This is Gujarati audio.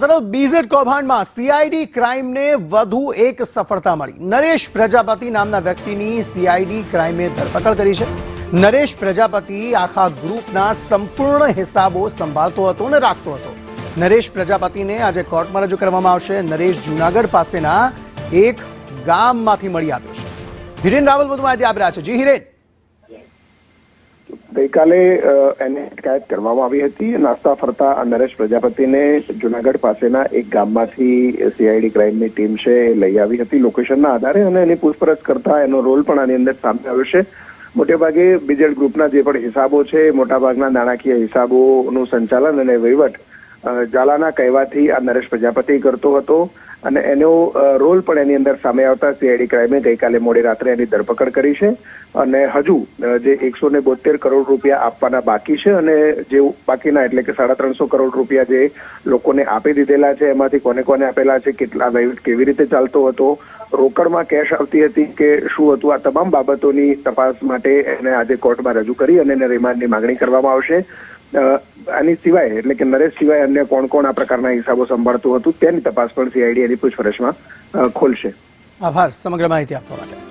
તરફ બીઝેડ કૌભાંડમાં સીઆઈડી ક્રાઇમને વધુ એક સફળતા મળી। નરેશ પ્રજાપતિ નામના વ્યક્તિની સીઆઈડી ક્રાઇમે ધરપકડ કરી છે। નરેશ પ્રજાપતિ આખા ગ્રુપના સંપૂર્ણ હિસાબો સંભાળતો હતો અને રાખતો હતો। નરેશ પ્રજાપતિને આજે કોર્ટમાં રજૂ કરવામાં આવશે। નરેશ જૂનાગઢ પાસેના એક ગામમાંથી મળી આવ્યો છે। હિરેન રાવલ વધુ માહિતી આપી રહ્યા છે। જી હિરેન, ગઈકાલે એને અટકાયત કરવામાં આવી હતી। નાસ્તા ફરતા નરેશ પ્રજાપતિને જૂનાગઢ પાસેના એક ગામમાંથી સીઆઈડી ક્રાઇમની ટીમ છે લઈ આવી હતી લોકેશનના આધારે, અને એની પૂછપરછ કરતા એનો રોલ પણ આની અંદર સામે આવ્યો છે। મોટેભાગે બીજેડ ગ્રુપના જે પણ હિસાબો છે, મોટાભાગના નાણાકીય હિસાબોનું સંચાલન અને વહીવટ ઝાલાના કહેવાથી આ નરેશ પ્રજાપતિ કરતો હતો, અને એનો રોલ પણ એની અંદર સામે આવતા સીઆઈડી ક્રાઇમે ગઈકાલે મોડી રાત્રે એની ધરપકડ કરી છે। અને હજુ જે 172 કરોડ રૂપિયા આપવાના બાકી છે, અને જે બાકીના એટલે કે 350 કરોડ રૂપિયા જે લોકોને આપી દીધેલા છે, એમાંથી કોને કોને આપેલા છે, કેટલા વહીવટ કેવી રીતે ચાલતો હતો, રોકડમાં કેશ આવતી હતી કે શું હતું, આ તમામ બાબતોની તપાસ માટે એને આજે કોર્ટમાં રજૂ કરી અને એને રિમાન્ડની માંગણી કરવામાં આવશે। આની સિવાય એટલે કે નરેશ સિવાય અન્ય કોણ કોણ આ પ્રકારના હિસાબો સંભાળતું હતું તેની તપાસ પણ સીઆઈડી એની પૂછપરછમાં ખોલશે। આભાર સમગ્ર માહિતી આપવા માટે।